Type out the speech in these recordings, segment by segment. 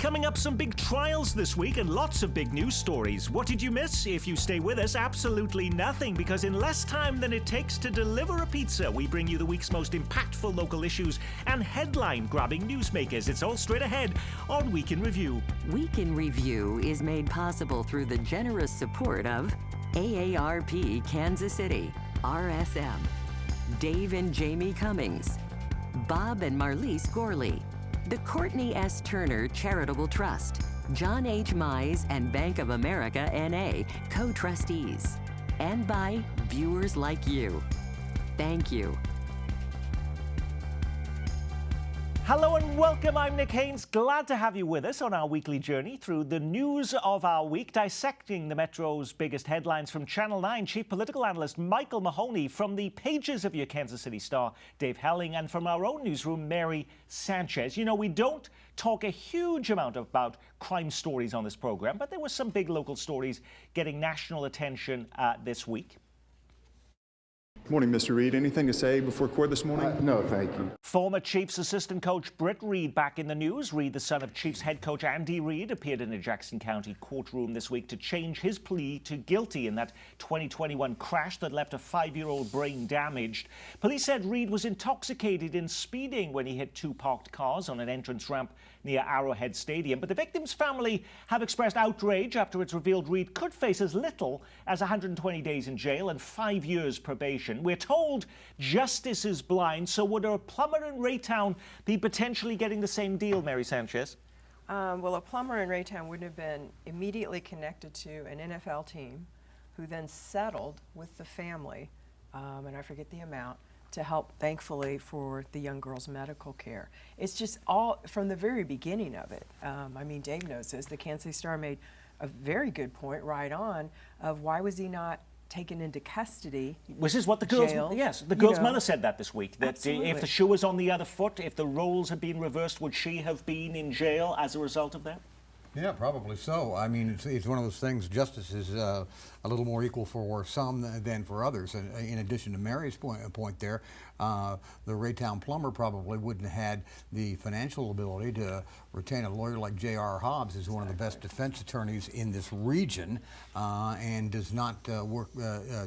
Coming up, some big trials this week and lots of big news stories. What did you miss? If you stay with us, absolutely nothing, because in less time than it takes to deliver a pizza, we bring you the week's most impactful local issues and headline-grabbing newsmakers. It's all straight ahead on Week in Review. Week in Review is made possible through the generous support of AARP Kansas City, RSM, Dave and Jamie Cummings, Bob and Marlise Gorley, the Courtney S. Turner Charitable Trust, John H. Mize and Bank of America N.A. co-trustees, and by viewers like you. Thank you. Hello and welcome. I'm Nick Haynes. Glad to have you with us on our weekly journey through the news of our week, dissecting the Metro's biggest headlines from Channel 9 Chief Political Analyst Michael Mahoney, from the pages of your Kansas City Star, Dave Helling, and from our own newsroom, Mary Sanchez. You know, we don't talk a huge amount about crime stories on this program, but there were some big local stories getting national attention this week. Good morning, Mr. Reed. Anything to say before court this morning? No, thank you. Former Chiefs assistant coach Britt Reed back in the news. Reed, the son of Chiefs head coach Andy Reid, appeared in a Jackson County courtroom this week to change his plea to guilty in that 2021 crash that left a 5-year-old brain damaged. Police said Reed was intoxicated in speeding when he hit two parked cars on an entrance ramp near Arrowhead Stadium. But the victim's family have expressed outrage after it's revealed Reed could face as little as 120 days in jail and 5 years probation. We're told justice is blind, so would a plumber in Raytown be potentially getting the same deal, Mary Sanchez? Well, a plumber in Raytown would have been immediately connected to an NFL team who then settled with the family, and I forget the amount, to help, thankfully, for the young girl's medical care. It's just all from the very beginning of it. I mean, Dave knows this. The Kansas City Star made a very good point right on of why was he not taken into custody. Which is what the girl's, yes, the girl's mother said that this week, that if the shoe was on the other foot, if the roles had been reversed, would she have been in jail as a result of that? Yeah, probably so. I mean, it's one of those things, justice is a little more equal for some than for others. And in addition to Mary's point there, the Raytown plumber probably wouldn't have had the financial ability to retain a lawyer like J.R. Hobbs, who's one of the best defense attorneys in this region, and does not work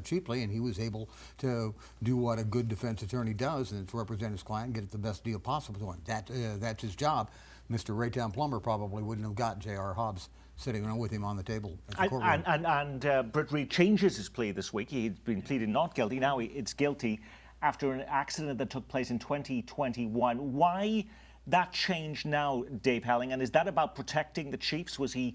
cheaply. And he was able to do what a good defense attorney does, and it's represent his client and get the best deal possible to him. That's his job. Mr. Raytown plumber probably wouldn't have got J.R. Hobbs sitting with him on the table at the courtroom. And Britt Reed changes his plea this week. He'd been pleaded not guilty. Now it's guilty after an accident that took place in 2021. Why that change now, Dave Helling? And is that about protecting the Chiefs? Was he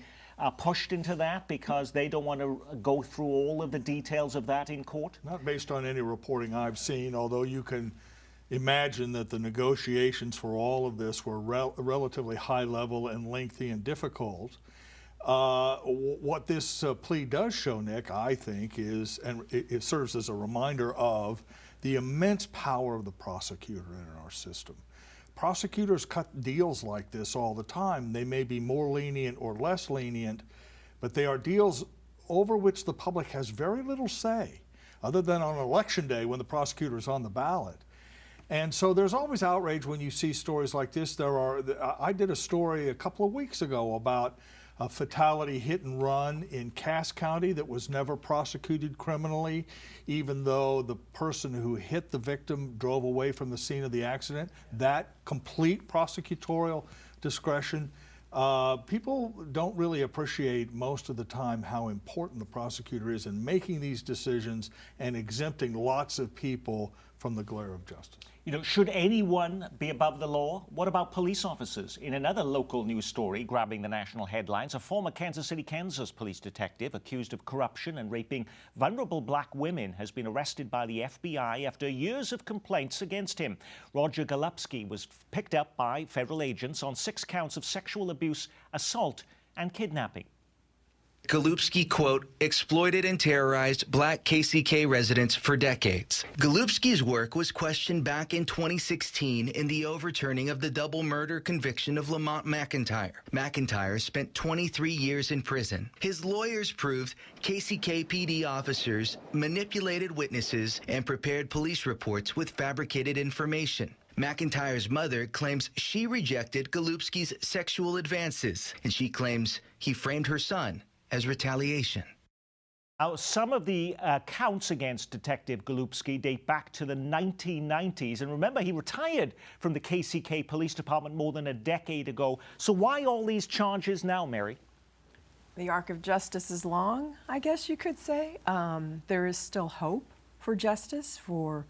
pushed into that because they don't want to go through all of the details of that in court? Not based on any reporting I've seen, although you can imagine that the negotiations for all of this were relatively high level and lengthy and difficult. What this plea does show, Nick, I think, is, and it serves as a reminder of the immense power of the prosecutor in our system. Prosecutors cut deals like this all the time. They may be more lenient or less lenient, but they are deals over which the public has very little say, other than on election day when the prosecutor is on the ballot. And so there's always outrage when you see stories like this. I did a story a couple of weeks ago about a fatality hit and run in Cass County that was never prosecuted criminally, even though the person who hit the victim drove away from the scene of the accident. That complete prosecutorial discretion. People don't really appreciate most of the time how important the prosecutor is in making these decisions and exempting lots of people from the glare of justice. You know, should anyone be above the law? What about police officers? In another local news story grabbing the national headlines, a former Kansas City, Kansas police detective accused of corruption and raping vulnerable black women has been arrested by the FBI after years of complaints against him. Roger Golubski was picked up by federal agents on 6 counts of sexual abuse, assault, and kidnapping. Golubski, quote, exploited and terrorized black KCK residents for decades. Golubski's work was questioned back in 2016 in the overturning of the double murder conviction of Lamont McIntyre. McIntyre spent 23 years in prison. His lawyers proved KCK PD officers manipulated witnesses and prepared police reports with fabricated information. McIntyre's mother claims she rejected Golubski's sexual advances, and she claims he framed her son as retaliation. Now, some of the counts against Detective Golubski date back to the 1990s. And remember, he retired from the KCK Police Department more than a decade ago. So why all these charges now, Mary? The arc of justice is long, I guess you could say. There is still hope for justice for,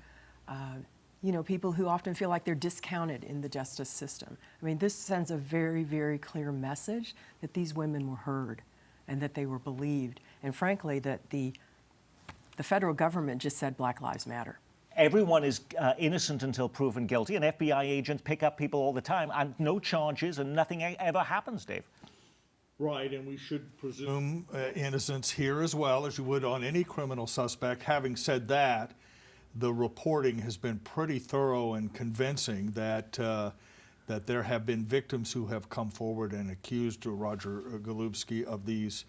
people who often feel like they're discounted in the justice system. I mean, this sends a very, very clear message that these women were heard and that they were believed. And frankly, that the federal government just said Black Lives Matter. Everyone is innocent until proven guilty, and FBI agents pick up people all the time, and no charges, and nothing ever happens, Dave. Right, and we should presume innocence here as well as you would on any criminal suspect. Having said that, the reporting has been pretty thorough and convincing that that there have been victims who have come forward and accused Roger Golubski of these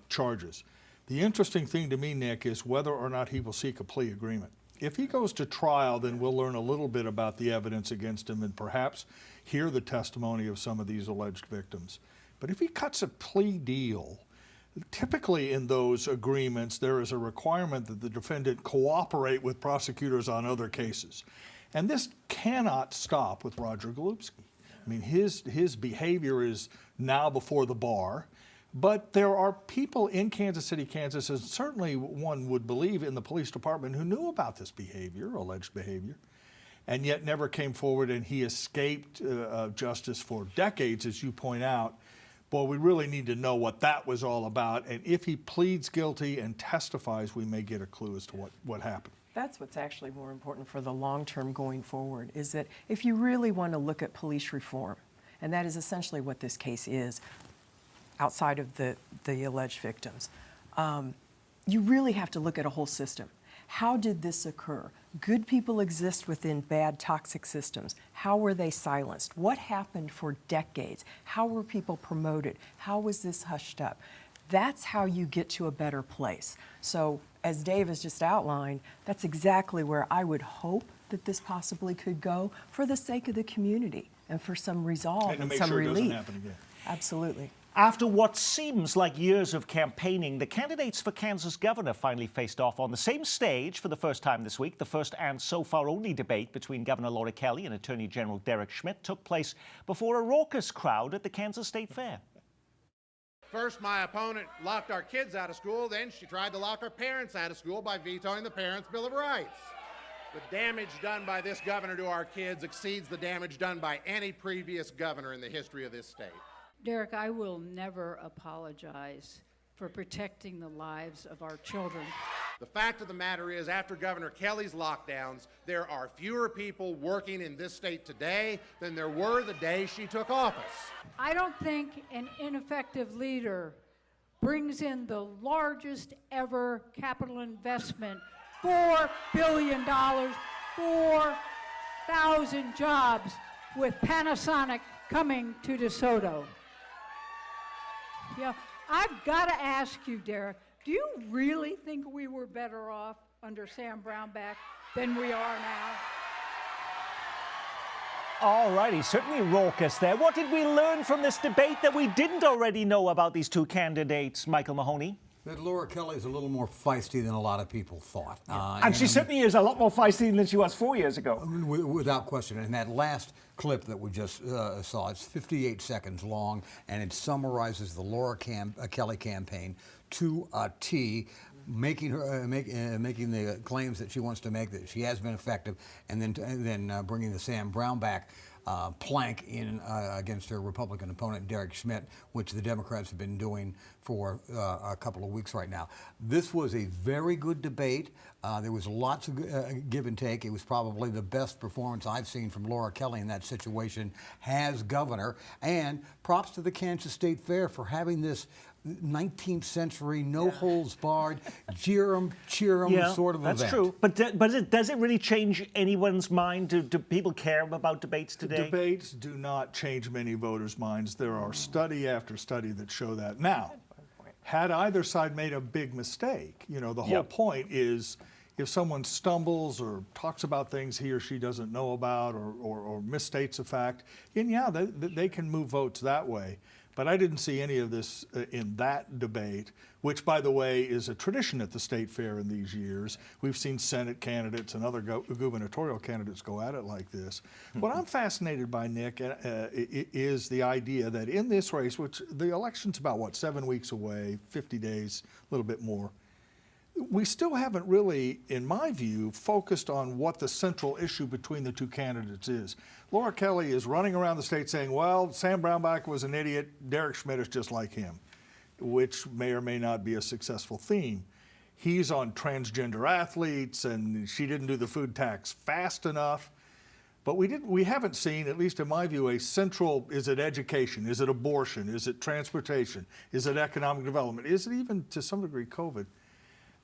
charges. The interesting thing to me, Nick, is whether or not he will seek a plea agreement. If he goes to trial, then we'll learn a little bit about the evidence against him and perhaps hear the testimony of some of these alleged victims. But if he cuts a plea deal, typically in those agreements, there is a requirement that the defendant cooperate with prosecutors on other cases. And this cannot stop with Roger Golubski. I mean, his behavior is now before the bar, but there are people in Kansas City, Kansas, and certainly one would believe in the police department who knew about this behavior, alleged behavior, and yet never came forward, and he escaped justice for decades, as you point out. Boy, we really need to know what that was all about, and if he pleads guilty and testifies, we may get a clue as to what happened. That's what's actually more important for the long term going forward, is that if you really want to look at police reform, and that is essentially what this case is, outside of the alleged victims, you really have to look at a whole system. How did this occur? Good people exist within bad, toxic systems. How were they silenced? What happened for decades? How were people promoted? How was this hushed up? That's how you get to a better place. So, as Dave has just outlined, that's exactly where I would hope that this possibly could go for the sake of the community and for some resolve and some relief. It doesn't happen again. Absolutely. After what seems like years of campaigning, the candidates for Kansas governor finally faced off on the same stage for the first time this week. The first and so far only debate between Governor Laura Kelly and Attorney General Derek Schmidt took place before a raucous crowd at the Kansas State Fair. First, my opponent locked our kids out of school. Then she tried to lock our parents out of school by vetoing the Parents' Bill of Rights. The damage done by this governor to our kids exceeds the damage done by any previous governor in the history of this state. Derek, I will never apologize for protecting the lives of our children. The fact of the matter is, after Governor Kelly's lockdowns, there are fewer people working in this state today than there were the day she took office. I don't think an ineffective leader brings in the largest ever capital investment, $4 billion, 4,000 jobs, with Panasonic coming to DeSoto. Yeah, I've got to ask you, Derek, do you really think we were better off under Sam Brownback than we are now? All righty, certainly raucous there. What did we learn from this debate that we didn't already know about these two candidates, Michael Mahoney? That Laura Kelly is a little more feisty than a lot of people thought. And she certainly is a lot more feisty than she was 4 years ago. Without question. And that last clip that we just saw, it's 58 seconds long, and it summarizes the Laura Kelly campaign to a T, making the claims that she wants to make, that she has been effective, and then bringing the Sam Brownback plank in against her Republican opponent, Derek Schmidt, which the Democrats have been doing for a couple of weeks right now. This was a very good debate. There was lots of give and take. It was probably the best performance I've seen from Laura Kelly in that situation as governor. And props to the Kansas State Fair for having this 19th century, no holds barred, cheer 'em sort of event. That's true. But does it really change anyone's mind? Do people care about debates today? Debates do not change many voters' minds. There are study after study that show that. Now, had either side made a big mistake, the whole point is if someone stumbles or talks about things he or she doesn't know about or misstates a fact, and yeah, they can move votes that way. But I didn't see any of this in that debate, which, by the way, is a tradition at the state fair in these years. We've seen Senate candidates and other gubernatorial candidates go at it like this. What I'm fascinated by, Nick, is the idea that in this race, which the election's about, what, 7 weeks away, 50 days, a little bit more, we still haven't really, in my view, focused on what the central issue between the two candidates is. Laura Kelly is running around the state saying, well, Sam Brownback was an idiot, Derek Schmidt is just like him, which may or may not be a successful theme. He's on transgender athletes, and she didn't do the food tax fast enough. But we haven't seen, at least in my view, a central, is it education, is it abortion, is it transportation, is it economic development, is it even, to some degree, COVID?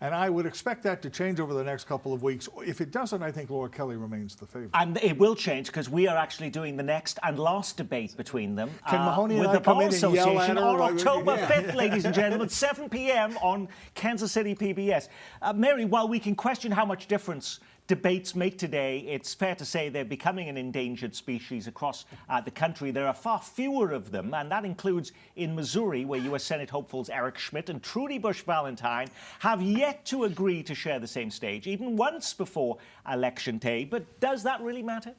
And I would expect that to change over the next couple of weeks. If it doesn't, I think Laura Kelly remains the favorite. And it will change because we are actually doing the next and last debate between them. Can Mahoney with and I the come Bar in and yell at Association her? on Like, October yeah. 5th, ladies and gentlemen, 7 p.m. on Kansas City PBS. Mary, while we can question how much difference debates make today, it's fair to say they're becoming an endangered species across the country. There are far fewer of them, and that includes in Missouri, where U.S. Senate hopefuls Eric Schmidt and Trudy Bush Valentine have yet to agree to share the same stage, even once before Election Day. But does that really matter?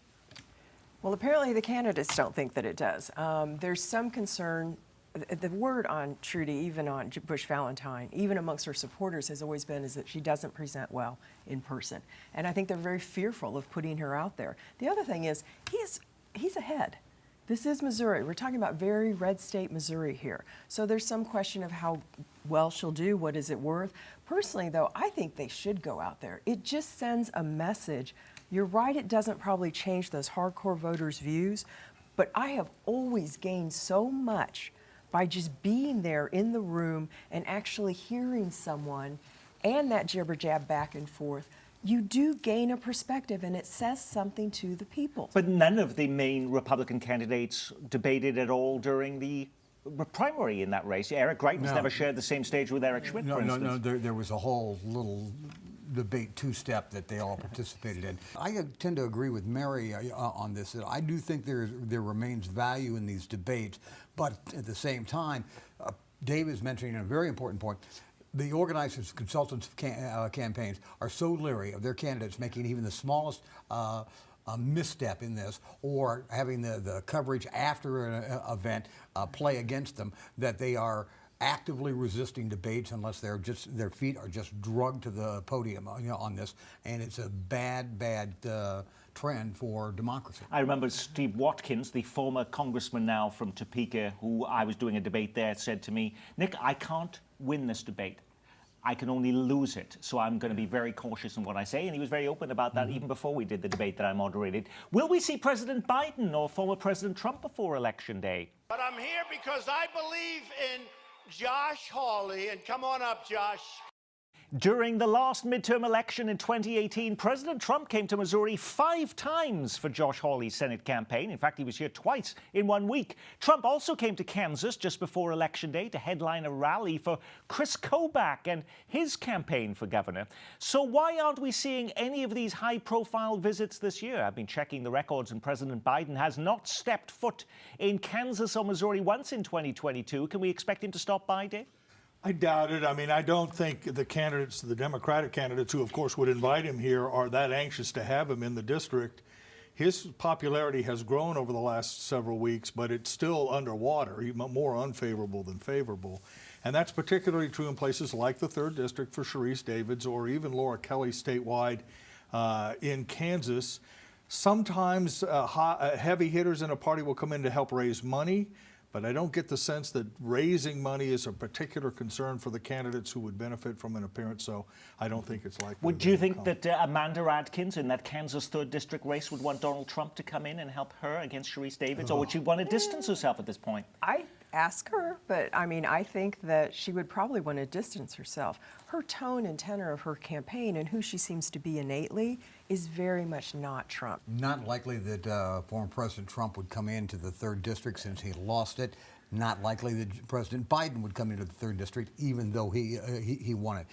Well, apparently the candidates don't think that it does. There's some concern. The word on Trudy, even on Bush Valentine, even amongst her supporters, has always been is that she doesn't present well in person. And I think they're very fearful of putting her out there. The other thing is, he's ahead. This is Missouri. We're talking about very red state Missouri here. So there's some question of how well she'll do, what is it worth. Personally, though, I think they should go out there. It just sends a message. You're right, it doesn't probably change those hardcore voters' views, but I have always gained so much by just being there in the room and actually hearing someone and that jibber jab back and forth. You do gain a perspective, and it says something to the people. But none of the main Republican candidates debated at all during the primary in that race. Eric Greitens never shared the same stage with Eric Schmidt, for instance. No, there was a whole little debate two-step that they all participated in. I tend to agree with Mary on this, that I do think there remains value in these debates, but at the same time, Dave is mentioning a very important point. The organizers, consultants of campaigns are so leery of their candidates making even the smallest misstep in this, or having the coverage after an event play against them, that they are actively resisting debates unless their feet are just drugged to the podium on this, and it's a bad trend for democracy. I remember Steve Watkins, the former congressman now from Topeka, who I was doing a debate there, said to me, Nick, I can't win this debate. I can only lose it, so I'm going to be very cautious in what I say. And he was very open about that even before we did the debate that I moderated. Will we see President Biden or former President Trump before Election Day? But I'm here because I believe in Josh Hawley, and come on up, Josh. During the last midterm election in 2018, President Trump came to Missouri 5 times for Josh Hawley's Senate campaign. In fact, he was here twice in 1 week. Trump also came to Kansas just before Election Day to headline a rally for Chris Kobach and his campaign for governor. So why aren't we seeing any of these high-profile visits this year? I've been checking the records, and President Biden has not stepped foot in Kansas or Missouri once in 2022. Can we expect him to stop by, Dave? I doubt it. I mean, I don't think the candidates, the Democratic candidates, who of course would invite him here, are that anxious to have him in the district. His popularity has grown over the last several weeks, but it's still underwater, even more unfavorable than favorable. And that's particularly true in places like the 3rd District for Sharice Davids, or even Laura Kelly statewide in Kansas. Sometimes heavy hitters in a party will come in to help raise money, but I don't get the sense that raising money is a particular concern for the candidates who would benefit from an appearance, so I don't think it's likely. Would you think that Amanda Adkins in that Kansas 3rd District race would want Donald Trump to come in and help her against Sharice Davids, or would she want to distance herself at this point? I ask her, but I mean, I think that she would probably want to distance herself. Her tone and tenor of her campaign and who she seems to be innately is very much not Trump. Not likely that former President Trump would come into the 3rd District since he lost it. not likely that President Biden would come into the 3rd district, even though he won it.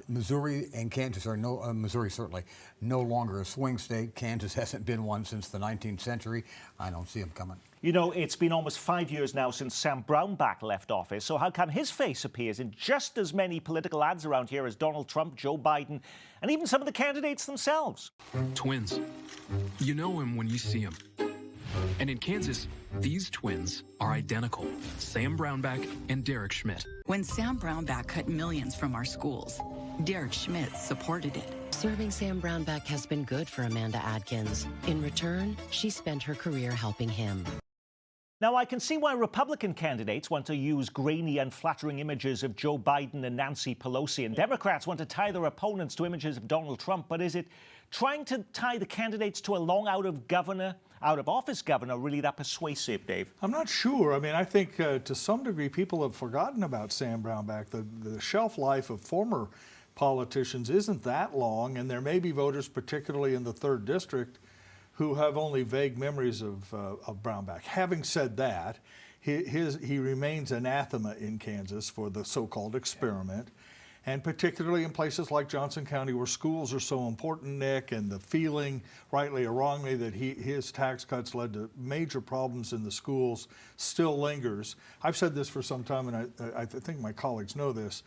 Missouri and Kansas are Missouri certainly no longer a swing state. Kansas hasn't been one since the 19th century. I don't see him coming. You know, it's been almost 5 years now since Sam Brownback left office, so how come his face appears in just as many political ads around here as Donald Trump, Joe Biden, and even some of the candidates themselves? Twins. You know him when you see him. And in Kansas, these twins are identical. Sam Brownback and Derek Schmidt. When Sam Brownback cut millions from our schools, Derek Schmidt supported it. Serving Sam Brownback has been good for Amanda Adkins. In return, she spent her career helping him. Now, I can see why Republican candidates want to use grainy, unflattering images of Joe Biden and Nancy Pelosi, and Democrats want to tie their opponents to images of Donald Trump. But is it trying to tie the candidates to a long out-of-office governor really that persuasive, Dave? I'm not sure. I mean, I think to some degree people have forgotten about Sam Brownback. The shelf life of former politicians isn't that long, and there may be voters, particularly in the 3rd district, who have only vague memories of Brownback. Having said that, he remains anathema in Kansas for the so-called experiment, and particularly in places like Johnson County where schools are so important, Nick, and the feeling, rightly or wrongly, that his tax cuts led to major problems in the schools still lingers. I've said this for some time, and I think my colleagues know this.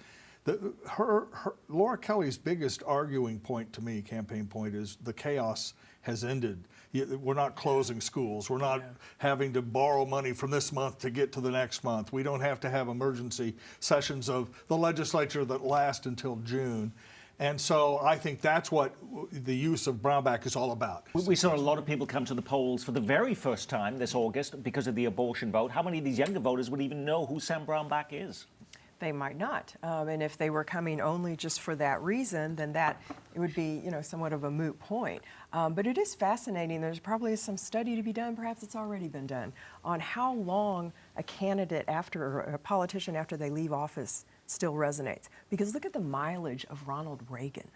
Laura Kelly's biggest arguing point to me, campaign point, is the chaos has ended. We're not closing schools. We're not having to borrow money from this month to get to the next month. We don't have to have emergency sessions of the legislature that last until June. And so I think that's what the use of Brownback is all about. We saw a lot of people come to the polls for the very first time this August because of the abortion vote. How many of these younger voters would even know who Sam Brownback is? They might not. And if they were coming only just for that reason, then it would be, somewhat of a moot point. But it is fascinating. There's probably some study to be done, perhaps it's already been done, on how long a candidate or a politician after they leave office still resonates. Because look at the mileage of Ronald Reagan.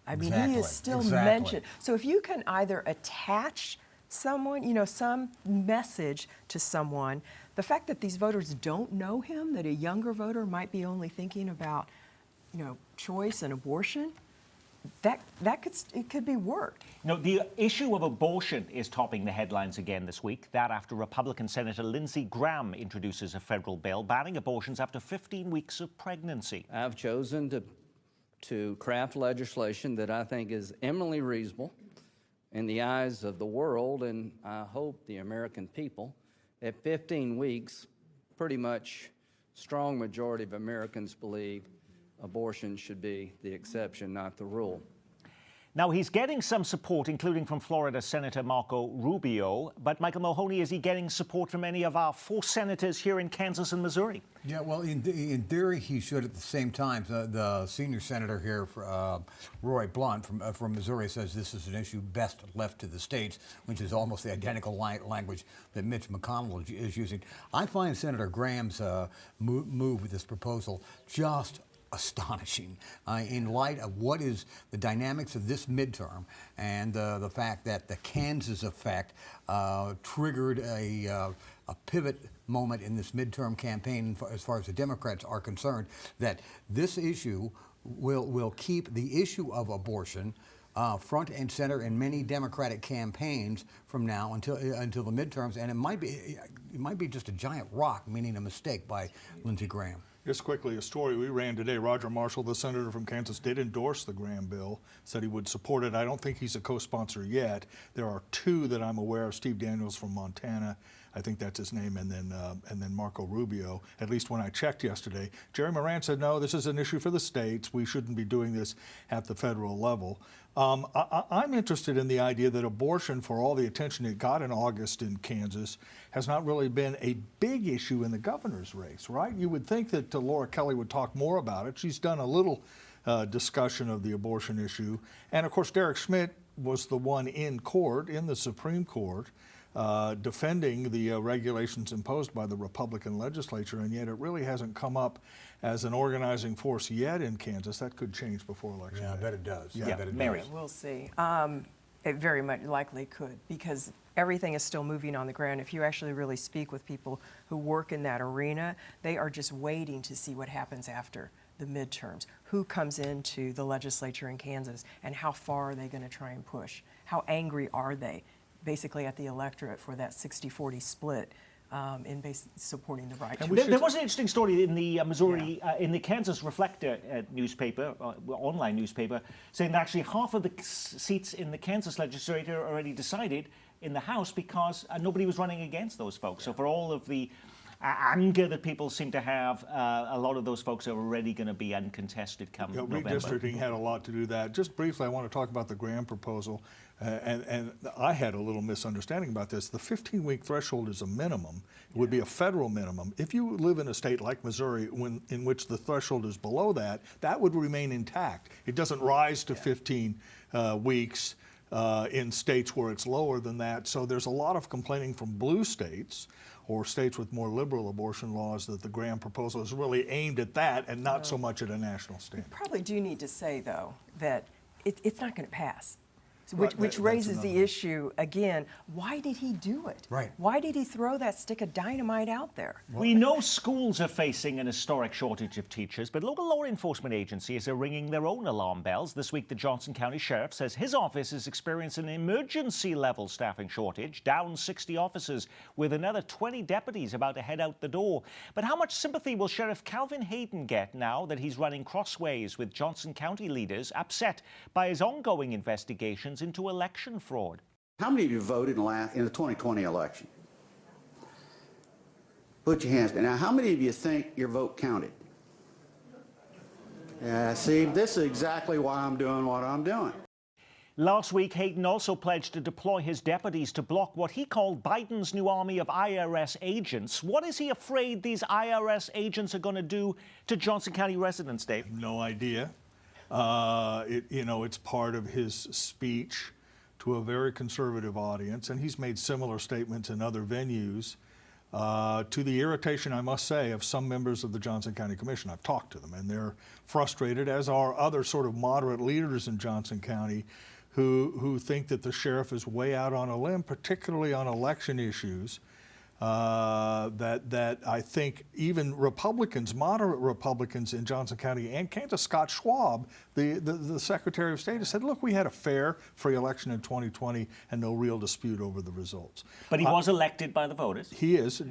I mean, he is still mentioned. So if you can either attach someone, some message to someone, the fact that these voters don't know him, that a younger voter might be only thinking about, choice and abortion, it could be worked. The issue of abortion is topping the headlines again this week. That after Republican Senator Lindsey Graham introduces a federal bill banning abortions after 15 weeks of pregnancy. I've chosen to craft legislation that I think is eminently reasonable in the eyes of the world, and I hope the American people. At 15 weeks, pretty much strong majority of Americans believe abortion should be the exception, not the rule. Now, he's getting some support, including from Florida Senator Marco Rubio. But, Michael Mulhoney, is he getting support from any of our 4 senators here in Kansas and Missouri? Yeah, well, in theory, he should. At the same time, the senior senator here, Roy Blunt from Missouri, says this is an issue best left to the states, which is almost the identical language that Mitch McConnell is using. I find Senator Graham's move with this proposal just astonishing in light of what is the dynamics of this midterm and the fact that the Kansas effect triggered a pivot moment in this midterm campaign as far as the Democrats are concerned, that this issue will keep the issue of abortion front and center in many Democratic campaigns from now until the midterms, and it might be just a giant rock, meaning a mistake by Lindsey Graham. Just quickly, a story we ran today. Roger Marshall, the senator from Kansas, did endorse the Graham bill, said he would support it. I don't think he's a co-sponsor yet. There are 2 that I'm aware of. Steve Daniels from Montana, I think that's his name, and then Marco Rubio, at least when I checked yesterday. Jerry Moran said, no, this is an issue for the states. We shouldn't be doing this at the federal level. I'm interested in the idea that abortion, for all the attention it got in August in Kansas, has not really been a big issue in the governor's race, right? You would think that Laura Kelly would talk more about it. She's done a little discussion of the abortion issue. And of course, Derek Schmidt was the one in court, in the Supreme Court, defending the regulations imposed by the Republican legislature, and yet it really hasn't come up as an organizing force yet in Kansas. That could change before election day. Yeah, I bet it does. Yeah, Mary. We'll see. It very much likely could, because everything is still moving on the ground. If you actually really speak with people who work in that arena, they are just waiting to see what happens after the midterms. Who comes into the legislature in Kansas, and how far are they going to try and push? How angry are they, basically, at the electorate for that 60-40 split in supporting the right? There was an interesting story in the Missouri, in the Kansas Reflector newspaper, online newspaper, saying that actually half of the seats in the Kansas legislature are already decided in the House because nobody was running against those folks. So for all of the anger that people seem to have, a lot of those folks are already going to be uncontested come November. Redistricting had a lot to do with that. Just briefly, I want to talk about the Graham proposal, and I had a little misunderstanding about this. The 15-week threshold is a minimum. It would be a federal minimum. If you live in a state like Missouri in which the threshold is below that, that would remain intact. It doesn't rise to 15 weeks in states where it's lower than that. So there's a lot of complaining from blue states or states with more liberal abortion laws that the Graham proposal is really aimed at that and not so much at a national standard. Probably do need to say, though, that it's not going to pass. So Right, which that's raises another the one. issue again. Why did he do it? Right. Why did he throw that stick of dynamite out there? We know schools are facing an historic shortage of teachers, but local law enforcement agencies are ringing their own alarm bells. This week, the Johnson County Sheriff says his office is experiencing an emergency-level staffing shortage, down 60 officers, with another 20 deputies about to head out the door. But how much sympathy will Sheriff Calvin Hayden get now that he's running crossways with Johnson County leaders upset by his ongoing investigations into election fraud? How many of you voted in the 2020 election? Put your hands down. Now, how many of you think your vote counted? See, this is exactly why I'm doing what I'm doing. Last week, Hayden also pledged to deploy his deputies to block what he called Biden's new army of IRS agents. What is he afraid these IRS agents are going to do to Johnson County residents, Dave? No idea. It's part of his speech to a very conservative audience, and he's made similar statements in other venues to the irritation, I must say, of some members of the Johnson County Commission. I've talked to them, and they're frustrated, as are other sort of moderate leaders in Johnson County who think that the sheriff is way out on a limb, particularly on election issues. That I think even Republicans, moderate Republicans in Johnson County and Kansas, Scott Schwab, the Secretary of State, has said, look, we had a fair, free election in 2020 and no real dispute over the results. But he was elected by the voters. He is.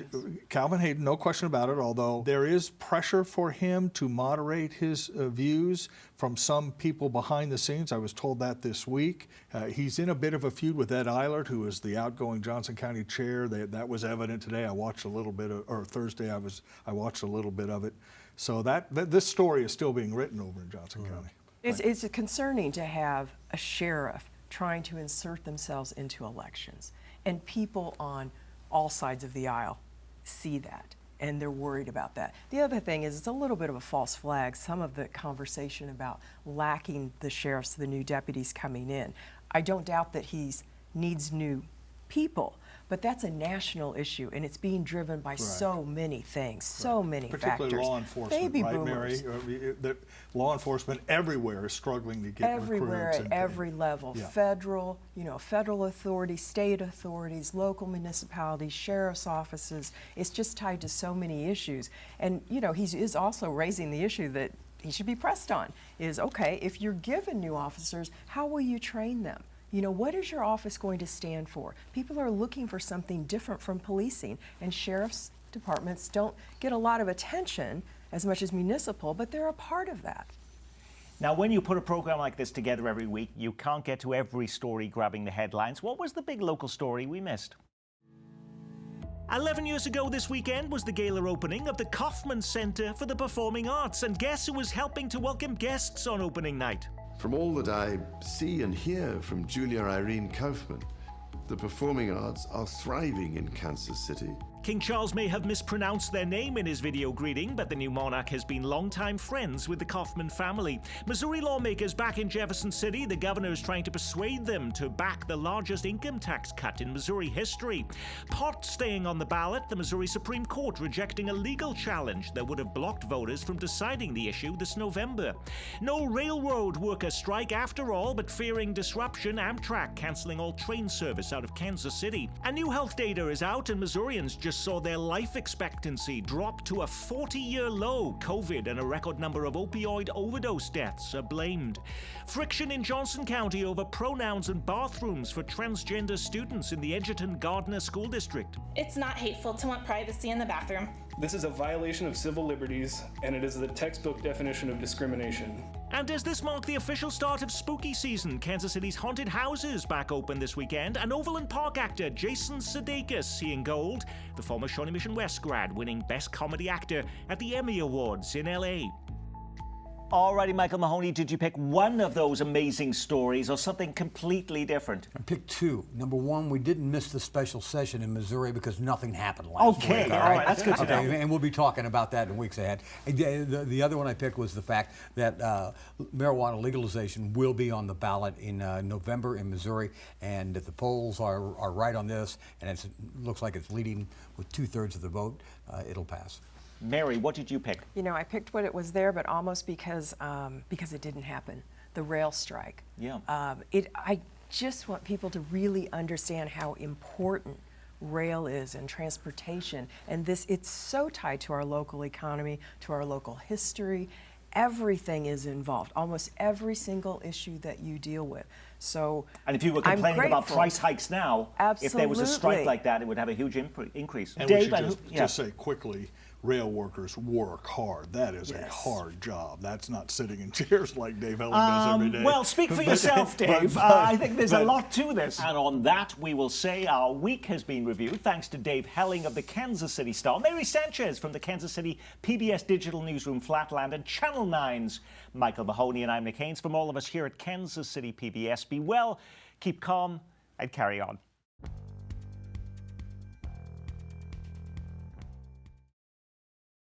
Calvin Hayden, no question about it, although there is pressure for him to moderate his views from some people behind the scenes. I was told that this week. He's in a bit of a feud with Ed Eilert, who is the outgoing Johnson County chair. That was evident today. I watched a little bit or Thursday I watched a little bit of it. So this story is still being written over in Johnson County. It's concerning to have a sheriff trying to insert themselves into elections, and people on all sides of the aisle see that, and they're worried about that. The other thing is, it's a little bit of a false flag, some of the conversation about lacking the sheriffs, the new deputies coming in. I don't doubt that he needs new people, but that's a national issue, and it's being driven by so many things, so many Particularly factors. law enforcement, Baby right, boomers. Mary? Law enforcement everywhere is struggling to get Everywhere, recruits. at every level, Yeah. federal authorities, state authorities, local municipalities, sheriff's offices. It's just tied to so many issues. And, he is also raising the issue that he should be pressed on, is, okay, if you're given new officers, how will you train them? What is your office going to stand for? People are looking for something different from policing, and sheriff's departments don't get a lot of attention as much as municipal, but they're a part of that. Now, when you put a program like this together every week, you can't get to every story grabbing the headlines. What was the big local story we missed? 11 years ago this weekend was the gala opening of the Kaufman Center for the Performing Arts, and guess who was helping to welcome guests on opening night? From all that I see and hear from Julia Irene Kaufman, the performing arts are thriving in Kansas City. King Charles may have mispronounced their name in his video greeting, but the new monarch has been longtime friends with the Kaufman family. Missouri lawmakers back in Jefferson City, the governor is trying to persuade them to back the largest income tax cut in Missouri history. Pot staying on the ballot, the Missouri Supreme Court rejecting a legal challenge that would have blocked voters from deciding the issue this November. No railroad worker strike after all, but fearing disruption, Amtrak canceling all train service out of Kansas City. And new health data is out, and Missourians just saw their life expectancy drop to a 40-year low. COVID and a record number of opioid overdose deaths are blamed. Friction in Johnson County over pronouns and bathrooms for transgender students in the Edgerton Gardner School District. It's not hateful to want privacy in the bathroom. This is a violation of civil liberties, and it is the textbook definition of discrimination. And does this mark the official start of spooky season? Kansas City's haunted houses back open this weekend, and Overland Park actor Jason Sudeikis seeing gold. The former Shawnee Mission West grad winning Best Comedy Actor at the Emmy Awards in LA. Alrighty, Michael Mahoney, did you pick one of those amazing stories or something completely different? I picked two. Number one, we didn't miss the special session in Missouri because nothing happened last week. Okay, all right, that's good to know. And we'll be talking about that in weeks ahead. The other one I picked was the fact that marijuana legalization will be on the ballot in November in Missouri, and if the polls are right on this, and it looks like it's leading with 2/3 of the vote, it'll pass. Mary, what did you pick? You know, I picked what it was there, but almost because it didn't happen. The rail strike. Yeah. I just want people to really understand how important rail is and transportation. And it's so tied to our local economy, to our local history. Everything is involved. Almost every single issue that you deal with. So, and if you were complaining about price hikes now, if there was a strike like that, it would have a huge increase. And Dave, we should just say quickly, rail workers work hard. That is a hard job. That's not sitting in chairs like Dave Helling does every day. Well, speak for yourself, Dave. I think there's a lot to this. And on that, we will say our week has been reviewed thanks to Dave Helling of the Kansas City Star, Mary Sanchez from the Kansas City PBS Digital Newsroom Flatland, and Channel 9's Michael Mahoney. And I'm Nick Haynes. From all of us here at Kansas City PBS, be well, keep calm, and carry on.